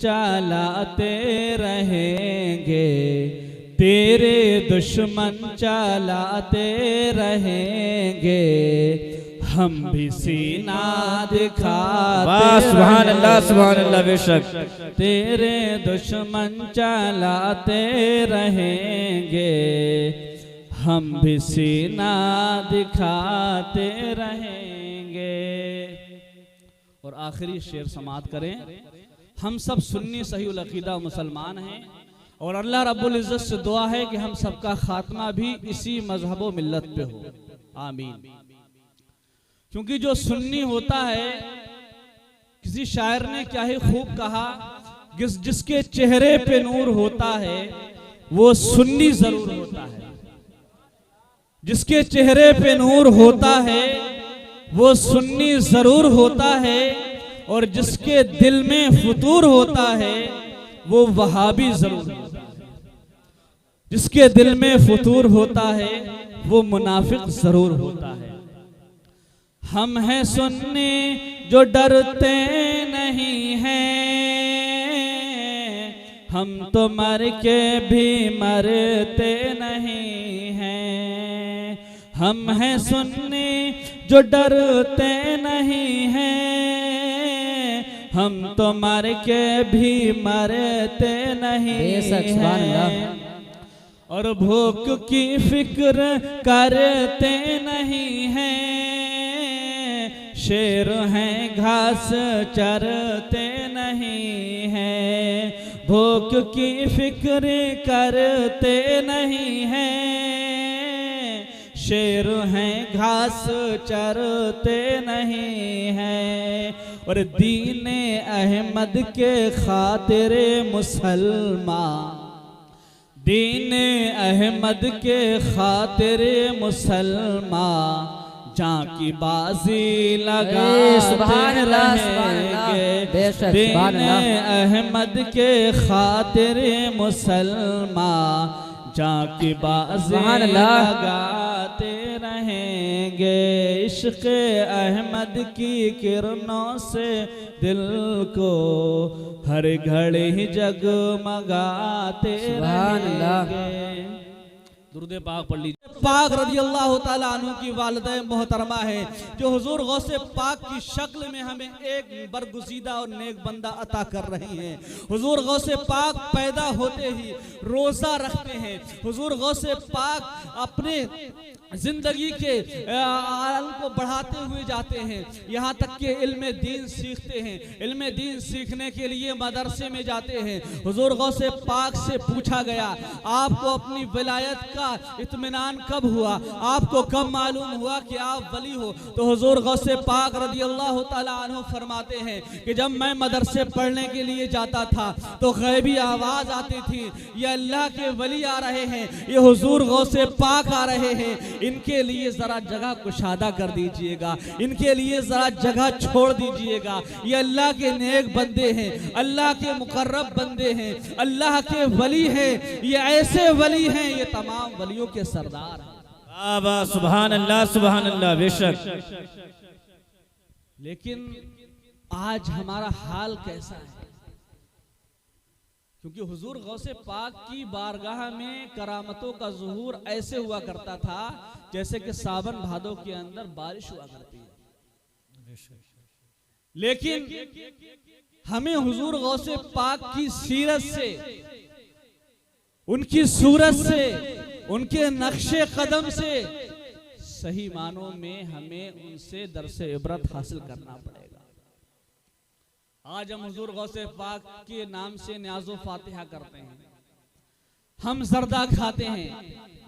चलाते रहेंगे, तेरे दुश्मन चलाते रहेंगे, हम भी सीना दिखाते सुभान अल्लाह बेशक। तेरे दुश्मन चलाते रहेंगे, हम भी सीना दिखाते रहेंगे। और आखिरी शेर समाअत करें। हम सब सुन्नी सही उल अकीदा मुसलमान हैं और अल्लाह रब्बुल इज़्ज़त से दुआ है कि हम सबका खात्मा भी इसी मजहब व मिल्लत पे हो, आमीन। क्योंकि जो सुन्नी होता है, किसी शायर ने क्या ही खूब कहा, जिसके चेहरे पे नूर होता है वो सुन्नी जरूर होता है। जिसके चेहरे पे नूर होता है वो सुन्नी जरूर होता है, और जिसके दिल में फुतूर होता है वो वहाबी जरूर होता है। जिसके दिल में फुतूर होता है वो मुनाफिक जरूर होता है। हम हैं सुन्नी जो डरते नहीं हैं, हम तो मर के भी मरते नहीं हैं। हम हैं सुन्नी जो डरते नहीं हैं, हम तो मर के भी मरते नहीं हैं। और भूख की फिक्र करते नहीं हैं, शेर हैं घास चरते नहीं हैं। भूख की फिक्र करते नहीं हैं, शेर हैं घास चरते नहीं हैं। और दीने अहमद के खातिर मुसलमान, दीने अहमद के खातिर मुसलमान, जान की बाजी लगाते रहेंगे। दीने अहमद के खातिर मुसलमान, जान की बाजी लगाते रहेंगे। इश्क़ अहमद की किरणों से दिल को हर घड़ी जगमगाते रहेंगे। दुरूद पाक पढ़ लीजिए। पाक रज़ी अल्लाह ताला अन्हु की वालिदा मोहतरमा है, जो हुजूर गौसे पाक की शक्ल में हमें एक बरगुज़ीदा और नेक बंदा अता कर रही हैं। हुजूर गौसे पाक पैदा होते ही रोज़ा रखते हैं। हुजूर गौसे पाक अपने जिंदगी के आलम को बढ़ाते हुए जाते हैं, यहाँ तक कि इल्म दीन सीखते हैं। इल्म दीन सीखने के लिए मदरसे में जाते हैं। हुजूर गौसे पाक से पूछा गया, आपको अपनी विलायत का इत्मीनान कब हुआ, आपको कब मालूम हुआ कि आप वली हो? तो हुजूर गौसे पाक रज़ी अल्लाह ताला अन्हु फरमाते हैं कि जब मैं मदरसे पढ़ने के लिए जाता था तो गैबी आवाज आती थी, ये अल्लाह के वली आ रहे हैं, ये हुजूर गौसे पाक आ रहे हैं, इनके लिए जरा जगह कुशादा कर दीजिएगा, इनके लिए जरा जगह छोड़ दीजिएगा। ये अल्लाह के नेक बंदे हैं, अल्लाह के मुकर्रब बंदे हैं, अल्लाह के वली हैं, ये ऐसे वली हैं, ये तमाम वलियों के सरदार हैं। सुभान अल्लाह बेशक। लेकिन आज हमारा हाल कैसा है? क्योंकि हुजूर गौसे पाक की बारगाह में करामतों का ज़ुहूर ऐसे हुआ करता था जैसे कि सावन भादों के अंदर बारिश हुआ करती है। लेकिन हमें हुजूर गौसे पाक की सीरत से, उनकी सूरत से, उनके नक्शे कदम से सही मानों में हमें उनसे दरसे इबरत हासिल करना पड़ेगा। आज हम हुजूर गौसे पाक के नाम से न्याज़ो फातिहा करते हैं, हम जर्दा खाते हैं,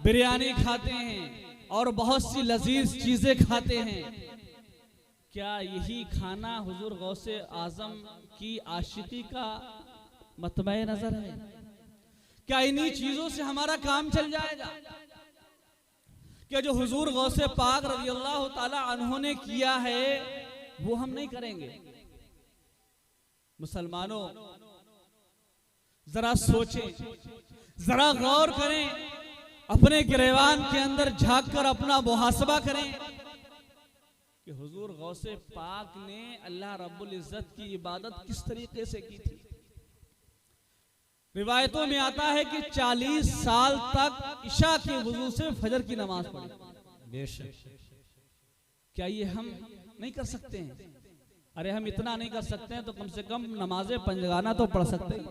बिरयानी खाते हैं और बहुत सी लजीज चीजें खाते हैं। क्या यही खाना हुजूर गौसे आजम की आशिकी का मतबा नजर है? क्या इन्हीं चीजों से हमारा काम चल जाएगा? क्या जो हुजूर गौसे पाक रज़ी अल्लाह ताला अन्हु ने किया है वो हम नहीं करेंगे? मुसलमानों, जरा सोचें, जरा गौर करें, अपने गिरेवान के अंदर झांक कर अपना मुहासबा करें कि हुजूर गौसे पाक ने अल्लाह रब्बुल इज्जत की इबादत किस तरीके से की थी। रिवायतों में आता है कि 40 साल तक इशा के वजू से फजर की नमाज पढ़ी। बेशक। क्या ये हम नहीं कर सकते हैं? अरे हम इतना नहीं कर सकते हैं तो कम से कम नमाजें पंजगाना तो पढ़ सकते हैं।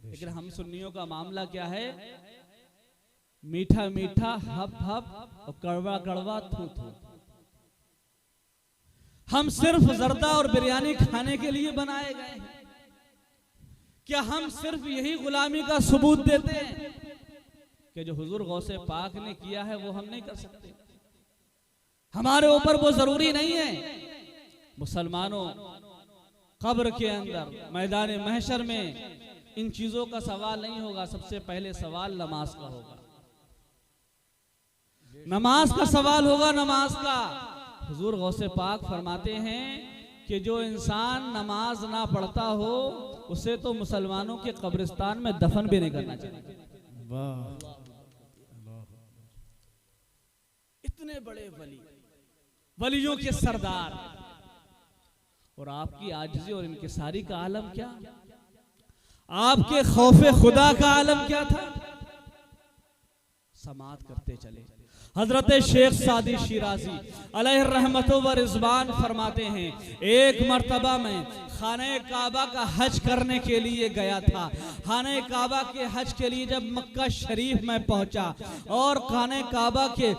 लेकिन हम सुन्नियों का मामला क्या है? मीठा मीठा हप हप और कड़वा कड़वा थू थू। हम सिर्फ जर्दा और बिरयानी खाने के लिए बनाए गए हैं। क्या हम सिर्फ यही गुलामी का सबूत देते हैं कि जो हुजूर गौसे पाक ने किया है वो हम नहीं कर सकते? हमारे ऊपर वो जरूरी नहीं है। मुसलमानों, कब्र के अंदर मैदान महशर में इन चीजों का सवाल नहीं होगा। सबसे पहले सवाल नमाज का होगा। नमाज का सवाल होगा, नमाज का। हुजूर गौसे पाक फरमाते हैं कि जो इंसान नमाज ना पढ़ता हो उसे तो मुसलमानों के कब्रिस्तान में दफन भी नहीं करना चाहिए। वाह। इतने बड़े वली, वलियों के सरदार, और आपकी आजिज़ी और इनकिसारी का आलम क्या? आपके खौफे खुदा का आलम क्या था? समात करते चले। हजरत शेख सादी शिराजी अलैहि रहमतो व रिज़वान फरमाते हैं, एक मर्तबा में खाने काबा का हज करने के लिए गया था। खाने काबा के हज के लिए जब मक्का शरीफ में पहुंचा और खाने काबा के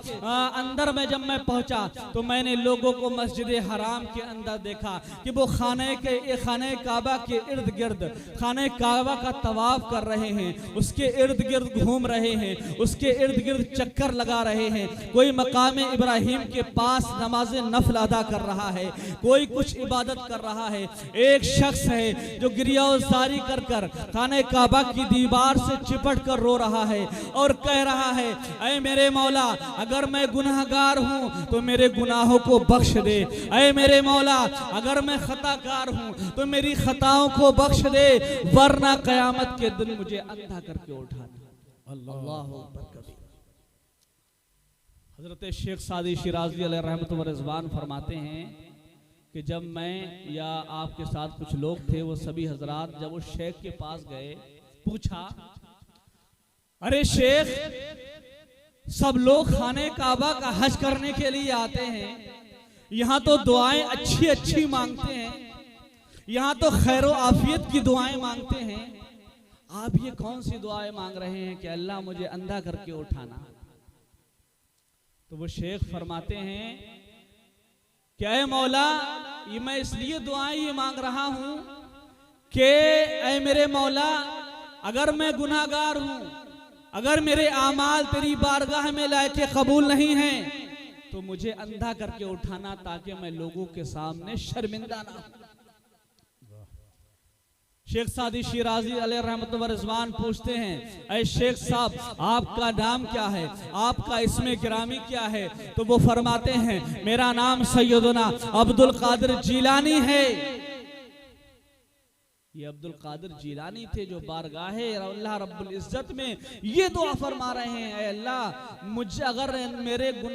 अंदर में जब मैं पहुंचा तो मैंने लोगों को मस्जिद हराम के अंदर देखा कि वो खाने काबा के इर्द गिर्द खाने काबा का तवाफ कर रहे हैं, उसके इर्द गिर्द घूम रहे हैं, उसके इर्द गिर्द चक्कर लगा रहे हैं। कोई मकाम इब्राहिम के पास नमाज नफल अदा कर रहा है, कोई कुछ इबादत कर रहा है। एक शख्स है जो गिरियाज़ारी कर कर खाने काबा की दीवार से चिपट कर रो रहा है और कह रहा है, ऐ मेरे मौला, अगर मैं गुनहगार हूं तो मेरे गुनाहों को बख्श दे। ऐ मेरे मौला, अगर मैं खताकार हूं तो मेरी खताओं को बख्श दे, वरना कयामत के दिन मुझे अंधा करके उठा दे। अल्लाह अकबर। हजरत शेख सादी शिराजी अलैहि रहमत व रिज़वान फरमाते हैं कि जब मैं या आपके साथ कुछ लोग थे, वो सभी हजरात जब उस शेख के पास गए, पूछा, अरे शेख, सब लोग खाने काबा का हज करने के लिए आते हैं, यहाँ तो दुआएं अच्छी अच्छी मांगते हैं, यहाँ तो खैरो आफियत की दुआएं मांगते हैं, आप ये कौन सी दुआएं मांग रहे हैं कि अल्लाह मुझे अंधा करके उठाना? तो वो शेख फरमाते हैं, क्या है मौला, ये मैं इसलिए दुआएं ये मांग रहा हूं कि ऐ मेरे मौला, अगर मैं गुनाहगार हूं, अगर मेरे आमाल तेरी बारगाह में लायक कबूल नहीं हैं, तो मुझे अंधा करके उठाना ताकि मैं लोगों के सामने शर्मिंदा ना हो। शेख सादी शिराजी अलैहि रहमत व रिज़वान पूछते हैं, ऐ शेख साहब, आपका नाम क्या है, आपका इस्मे गिरामी क्या है? तो वो फरमाते हैं, मेरा नाम सैयदना अब्दुल कादिर जीलानी है। ये अब्दुल कादिर जीलानी थे जो बारगाहे अल्लाह रब्बुल इज्जत में ये दुआ फरमा रहे हैं, ऐ अल्लाह, मुझे अगर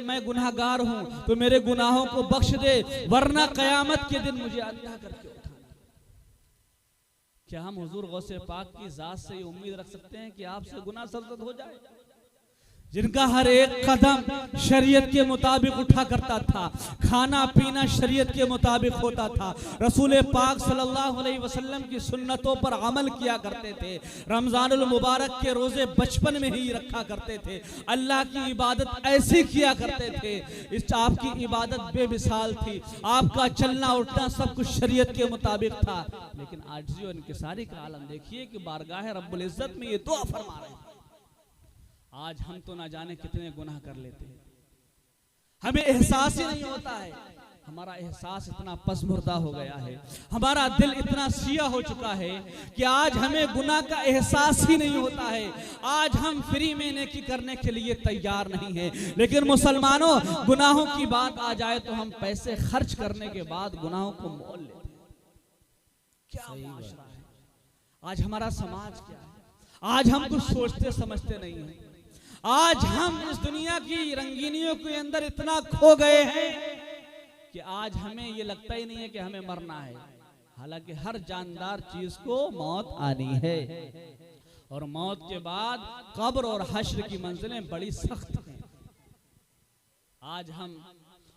मैं गुनाहगार हूं तो मेरे गुनाहों को बख्श दे, वरना कयामत के दिन मुझे अंधा करके उठाना। क्या हम हुजूर गौसे पाक की जात से ये उम्मीद रख सकते हैं कि आपसे गुनाह सरजद हो जाए? जिनका हर एक कदम शरीयत के मुताबिक उठा करता था, खाना पीना शरीयत के मुताबिक होता था, रसूल पाक सल्लल्लाहु अलैहि वसल्लम की सुन्नतों पर अमल किया करते थे, रमजानुल मुबारक के रोजे बचपन में ही रखा करते थे, अल्लाह की इबादत ऐसे किया करते थे। इस आपकी इबादत बेमिसाल थी, आपका चलना उठना सब कुछ शरीयत के मुताबिक था। लेकिन आजिज़ी और इनकिसारी का आलम देखिए कि बारगाह रब्बुल इज्जत में ये दुआ फरमा रहे हैं। आज हम तो ना जाने कितने गुनाह कर लेते हैं, हमें एहसास ही नहीं होता है। हमारा एहसास इतना पसमुर्दा हो गया है, हमारा दिल इतना सिया हो चुका है कि आज हमें गुनाह का एहसास ही नहीं होता है। आज हम फ्री में नेकी करने के लिए तैयार नहीं है, लेकिन मुसलमानों, गुनाहों की बात आ जाए तो हम पैसे खर्च करने के बाद गुनाहों को मोल लेते हैं। क्या माशरा है आज, हमारा समाज क्या है? आज हम कुछ सोचते समझते नहीं हैं। आज हम इस दुनिया की रंगीनियों के अंदर इतना खो गए हैं कि आज हमें ये लगता ही नहीं है कि हमें मरना है, हालांकि हर जानदार चीज को मौत आनी है। और मौत के बाद कब्र और हश्र की मंजिलें बड़ी सख्त हैं। आज हम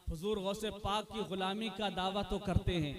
हुजूर गौसे पाक की गुलामी का दावा तो करते हैं,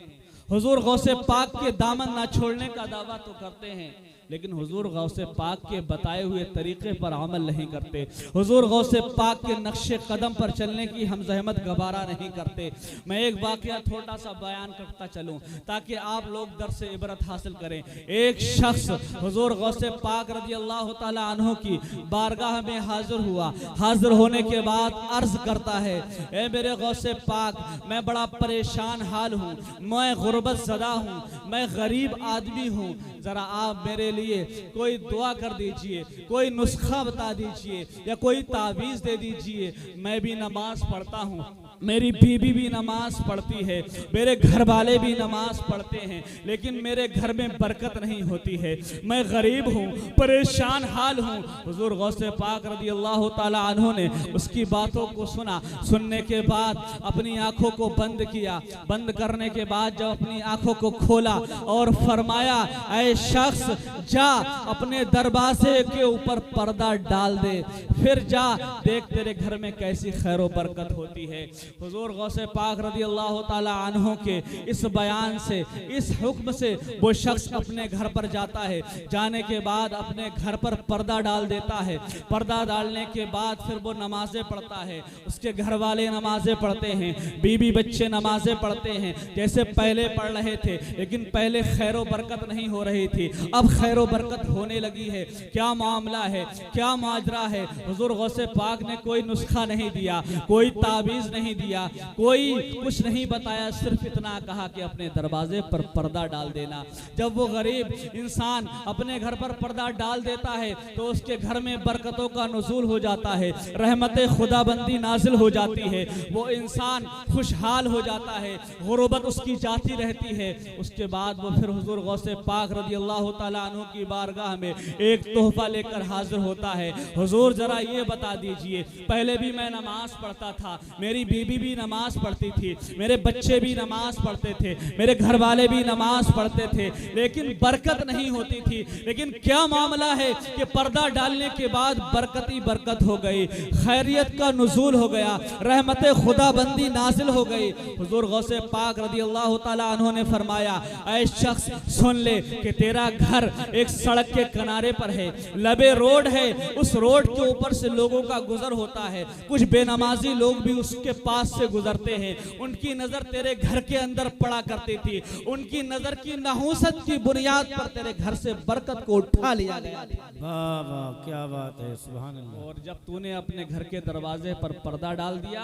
हुजूर गौसे पाक के दामन ना छोड़ने का दावा तो करते हैं, लेकिन हुजूर गौसे पाक के बताए हुए तरीके पर अमल नहीं करते। हुजूर गौसे पाक के नक्शे कदम पर चलने की हम जहमत गवारा नहीं करते। मैं एक वाकया थोड़ा सा बयान करता चलूं ताकि आप लोग दर से इबरत हासिल करें। एक शख्स हुजूर गौसे पाक रज़ी अल्लाह ताला अन्हु की बारगाह में हाजिर हुआ। हाजिर होने के बाद अर्ज करता है, ए मेरे गौसे पाक, मैं बड़ा परेशान हाल हूँ, मैं गुर्बत ज़दा हूँ, मैं गरीब आदमी हूँ, जरा आप मेरे लिए कोई दुआ कर दीजिए, कोई नुस्खा बता दीजिए या कोई तावीज़ दे दीजिए। मैं भी नमाज पढ़ता हूँ, मेरी बीवी भी नमाज पढ़ती है, मेरे घर वाले भी नमाज पढ़ते हैं, लेकिन मेरे घर में बरकत नहीं होती है। मैं गरीब हूँ, परेशान हाल हूँ। हुजूर गौसे पाक रज़ी अल्लाह ताला अन्हु ने उसकी बातों को सुना। सुनने के बाद अपनी आंखों को बंद किया। बंद करने के बाद जब अपनी आंखों को खोला और फरमाया, ऐ शख्स, जा अपने दरवाजे के ऊपर पर्दा डाल दे, फिर जा देख तेरे घर में कैसी खैर बरकत होती है। हुजूर गौसे पाक रज़ी अल्लाह ताला अन्हु के इस बयान से, इस हुक्म से वो शख्स अपने घर पर जाता है। जाने के बाद अपने घर पर पर्दा डाल देता है। पर्दा डालने के बाद फिर वो नमाजें पढ़ता है। उसके घर वाले नमाजें पढ़ते हैं, बीवी बच्चे नमाजें पढ़ते हैं जैसे पहले पढ़ रहे थे, लेकिन पहले खैर बरकत नहीं हो रही थी, अब खैर बरकत होने लगी है। क्या मामला है, क्या माजरा है? हुजूर गौसे पाक ने कोई नुस्खा नहीं दिया, कोई ताबीज़ नहीं दिया, कोई कुछ नहीं बताया, सिर्फ इतना कहा कि अपने दरवाजे पर पर्दा डाल देना। जब वो गरीब इंसान अपने घर पर पर्दा डाल देता है तो उसके घर में बरकतों का नुज़ूल हो जाता है, रहमत खुदाबंदी नाजिल हो जाती है, वो इंसान खुशहाल हो जाता है, गुर्बत उसकी जाती रहती है। उसके बाद वो फिर हुजूर गौसे पाक रज़ी अल्लाह ताला अन्हु की बारगाह में एक तोहफा लेकर हाजिर होता है। हुजूर जरा ये बता दीजिए, पहले भी मैं नमाज पढ़ता था, मेरी बीवी भी नमाज पढ़ती थी, मेरे बच्चे भी नमाज पढ़ते थे, मेरे घर वाले भी नमाज पढ़ते थे, लेकिन बरकत नहीं होती थी। लेकिन क्या मामला है कि पर्दा डालने के बाद बरकत ही बरकत हो गई, खैरियत का नुज़ूल हो गया, रहमत खुदाबंदी नाजिल हो गई। हुजूर गौसे पाक रज़ी अल्लाह ताला अन्हु ने फरमाया, ऐ शख्स, सुन ले कि तेरा घर एक सड़क के किनारे पर है, लबे रोड है, उस रोड के ऊपर से लोगों का गुजर होता है, कुछ बेनमाजी लोग भी उसके पास से गुजरते हैं। उनकी नजर तेरे घर के अंदर पड़ा करती थी, उनकी नजर की नहूसत की बुनियाद पर तेरे घर से बरकत को उठा लिया गया। वाह वाह, क्या बात है, सुभान अल्लाह। और जब तूने अपने घर के दरवाजे पर पर्दा डाल दिया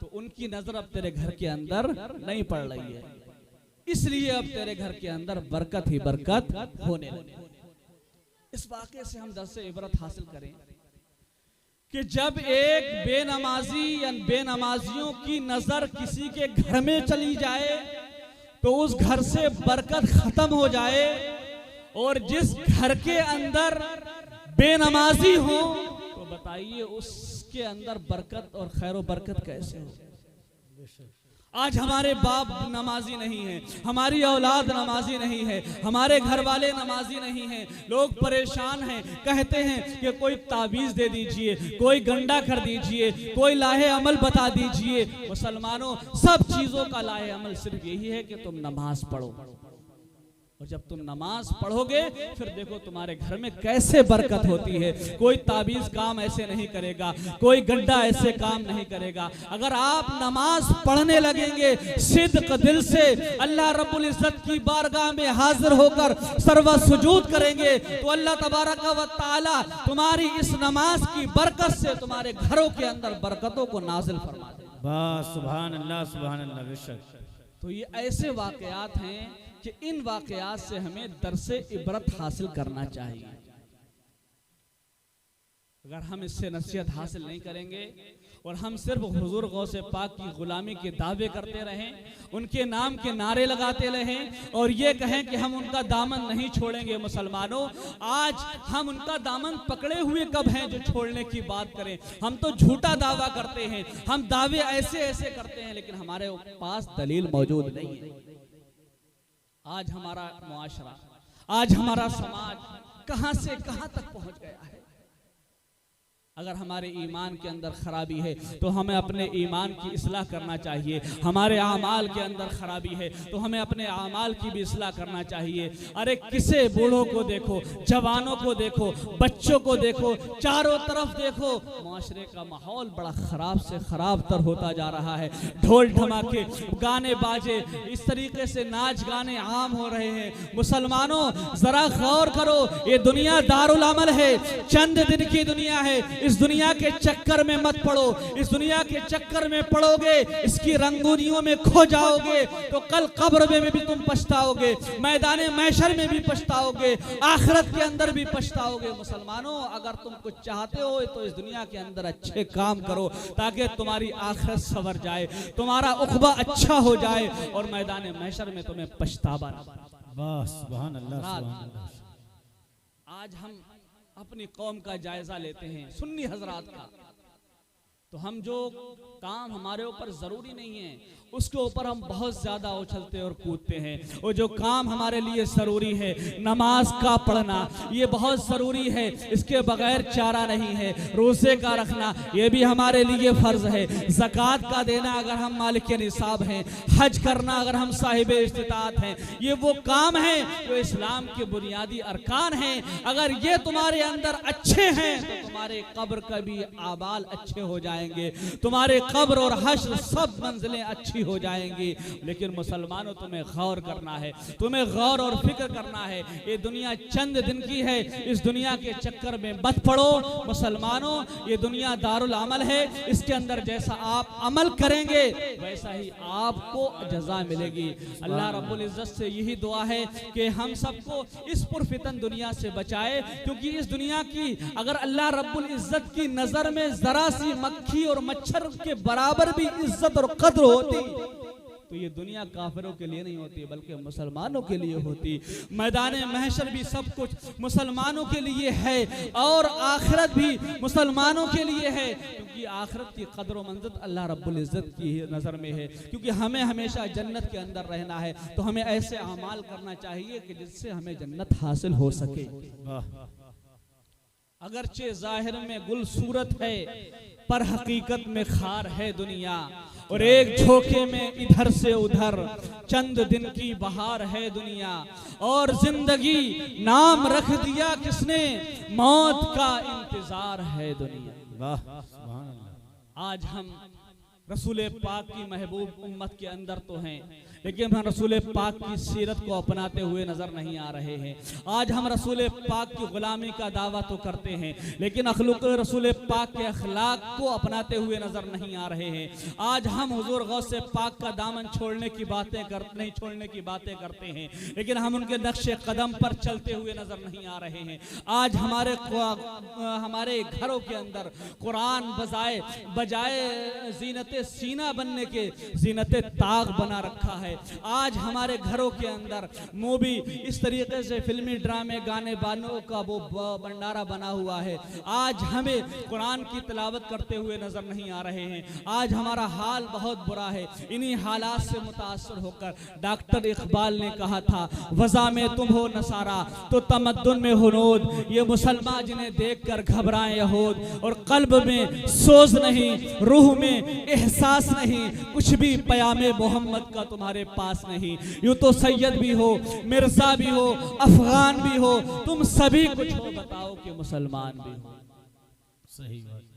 तो उनकी नजर अब तेरे घर के अंदर नहीं पड़ रही है, इसलिए अब तेरे घर के अंदर बरकत ही बरकत होने लगी। इस वाक़े से हम दर्स इबरत हासिल करें कि जब एक बेनमाजी या बेनमाजियों की नजर किसी के घर में चली जाए तो उस घर से बरकत खत्म हो जाए, और जिस घर के अंदर बेनमाजी हो तो बताइए उसके अंदर बरकत और खैर बरकत कैसे हो? आज हमारे बाप नमाजी नहीं है, हमारी औलाद नमाजी नहीं है, हमारे घर वाले नमाजी नहीं हैं, लोग परेशान हैं, कहते हैं कि कोई ताबीज़ दे दीजिए, कोई गंडा कर दीजिए, कोई लाहे अमल बता दीजिए। मुसलमानों, सब चीज़ों का लाहे अमल सिर्फ यही है कि तुम नमाज पढ़ो, और जब तुम नमाज पढ़ोगे फिर देखो तुम्हारे घर में कैसे बरकत होती है। कोई ताबीज़ काम ऐसे नहीं करेगा, कोई गड्ढा ऐसे काम नहीं करेगा। अगर आप नमाज पढ़ने लगेंगे सिद्क दिल से, अल्लाह रब्बुल इज्जत की बारगाह में हाजिर होकर सर्व सुजूद करेंगे तो अल्लाह तबारक व तआला तुम्हारी इस नमाज की बरकत से तुम्हारे घरों के अंदर बरकतों को नाजिल फरमा देगा। वाह, सुभान अल्लाह, सुभान अल्लाह। बेशक तो ये ऐसे वाकयात हैं कि इन वाकयात से हमें दर्से इबरत हासिल करना चाहिए। अगर हम इससे नसीहत हासिल नहीं करेंगे और हम सिर्फ हुजूर गौसे पाक की गुलामी के दावे करते रहें, उनके नाम के नारे लगाते रहें और ये कहें कि हम उनका दामन नहीं छोड़ेंगे, मुसलमानों आज हम उनका दामन पकड़े हुए कब हैं जो छोड़ने की बात करें? हम तो झूठा दावा करते हैं, हम दावे ऐसे ऐसे करते हैं, लेकिन हमारे पास दलील मौजूद नहीं है। आज हमारा मुआशरा, आज हमारा समाज कहां से कहां तक पहुंच गया है। अगर हमारे ईमान के अंदर खराबी है तो हमें अपने ईमान की इस्लाह करना चाहिए। हमारे आमाल के अंदर खराबी है तो हमें अपने आमाल की भी इस्लाह करना चाहिए। अरे किसे बूढ़ों को देखो, जवानों को देखो, बच्चों को देखो, चारों तरफ देखो, माशरे का माहौल बड़ा खराब से खराब तर होता जा रहा है। ढोल धमाके, गाने बाजे, इस तरीके से नाच गाने आम हो रहे हैं। मुसलमानों जरा गौर करो, ये दुनिया दारुल अमल है, चंद दिन की दुनिया है। इस दुनिया के चक्कर में मत पड़ो। इस दुनिया के चक्कर में पड़ोगे, इसकी रंगूनियों में खो जाओगे तो कल कब्र में भी तुम पछताओगे, मैदान महशर में भी पछताओगे, आखिरत के अंदर भी पछताओगे। मुसलमानों अगर तुम कुछ चाहते हो तो इस दुनिया के अंदर अच्छे काम करो ताकि तुम्हारी आखिरत संवर जाए, तुम्हारा उक़बा अच्छा हो जाए और मैदान महशर में तुम्हें पछतावा ना पड़े। वाह सुभान अल्लाह, सुभान अल्लाह। आज हम अपनी कौम का जायजा लेते हैं, सुन्नी हजरात का, तो हम जो काम हमारे ऊपर जरूरी नहीं है उसके ऊपर हम बहुत ज्यादा उछलते और कूदते हैं। और जो काम हमारे लिए जरूरी है, नमाज का पढ़ना, ये बहुत जरूरी है, इसके बगैर चारा नहीं है। रोजे का रखना ये भी हमारे लिए फर्ज है। ज़कात का देना अगर हम मालिक निसाब हैं, हज करना अगर हम साहिब इस्तिताअत हैं, ये वो काम है जो इस्लाम के बुनियादी अरकान हैं। अगर ये तुम्हारे अंदर अच्छे हैं तो तुम्हारे कब्र का भी आबाल अच्छे हो जाएंगे, तुम्हारे कब्र और हश्र सब मंजिलें अच्छी हो जाएंगी। लेकिन मुसलमानों तुम्हें गौर करना है, तुम्हें गौर और फिक्र करना है। ये दुनिया चंद दिन की है, इस दुनिया के चक्कर में मत पड़ो। मुसलमानों ये दुनिया दारुल अमल है, इसके अंदर जैसा आप अमल करेंगे वैसा ही आपको जज़ा मिलेगी। अल्लाह रब्बुल इज्जत से यही दुआ है कि हम सबको इस पुरफितन दुनिया से बचाए, क्योंकि इस दुनिया की अगर अल्लाह रब्बुल इज्जत की नजर में जरा सी मक्खी और मच्छर के बराबर भी इज्जत और कद्र होती तो ये दुनिया काफिरों के लिए नहीं होती बल्कि मुसलमानों के लिए होती। मैदान महशर भी सब कुछ मुसलमानों के लिए है और आखिरत भी मुसलमानों के लिए है, क्योंकि आखिरत की कदर मंज़िल अल्लाह रब्बुल इज्जत की नज़र में है। क्योंकि हमें हमेशा जन्नत के अंदर रहना है तो हमें ऐसे अमाल करना चाहिए कि जिससे हमें जन्नत हासिल हो सके। अगरचे जाहिर में गुल सूरत है पर हकीकत में खार है दुनिया, और एक झोंके में इधर से उधर चंद दिन की बहार है दुनिया। और जिंदगी नाम रख दिया किसने, मौत का इंतजार है दुनिया। वाह सुभान अल्लाह। आज हम रसूल पाक की महबूब उम्मत के अंदर तो हैं, लेकिन हम रसूल पाक की सीरत को अपनाते हुए नजर नहीं आ रहे हैं। आज हम रसूल पाक की गुलामी का दावा तो करते हैं, लेकिन अखलुक रसूल पाक के अखलाक को अपनाते हुए नजर नहीं आ रहे हैं। आज हम हुजूर गौसे पाक का दामन छोड़ने की बातें नहीं छोड़ने की बातें करते हैं, लेकिन हम उनके नक्शे कदम पर चलते हुए नजर नहीं आ रहे हैं। आज हमारे घरों के अंदर कुरान बजाए जीनत सीना बनने के जीनत ताग बना रखा है। आज हमारे घरों के अंदर मूवी इस तरीके से फिल्मी ड्रामे गाने बानों का वो भंडारा बना हुआ है। आज हमें कुरान की तिलावत करते हुए नजर नहीं आ रहे हैं। आज हमारा हाल बहुत बुरा है। इन्हीं हालात से मुतासर होकर डॉक्टर इकबाल ने कहा था, वज़ा में तुम हो नसारा तो तमद्दुन में हुनूद, ये मुसलमान जिन्हें देखकर घबराएं यहूद, और कल्ब में सोज नहीं, रूह में एहसास नहीं, कुछ भी पयामे मोहम्मद का तुम्हारे पास नहीं। यूं तो सैयद भी हो, मिर्जा भी हो, अफगान भी हो, तुम सभी कुछ हो, बताओ कि मुसलमान भी हो। सही बात।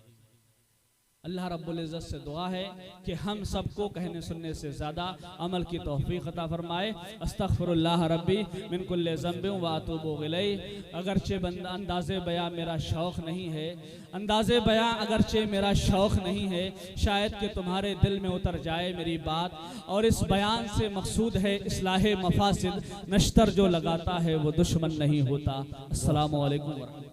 अल्लाह रब्बुल इज्जत से दुआ है कि हम सबको कहने सुनने से ज़्यादा अमल की तौफीक अता फरमाए। अस्तगफिरुल्लाह रब्बी मिन कुल्लि ज़ंबिन व अतूबु इलैहि। अगरचे अंदाज़े बयां मेरा शौक़ नहीं है, अंदाज़े बयां अगरचे मेरा शौक़ नहीं है, शायद कि तुम्हारे दिल में उतर जाए मेरी बात, और इस बयान से मकसूद है इस्लाह मफासिद। नश्तर जो लगाता है वो दुश्मन नहीं होता। अस्सलामु अलैकुम।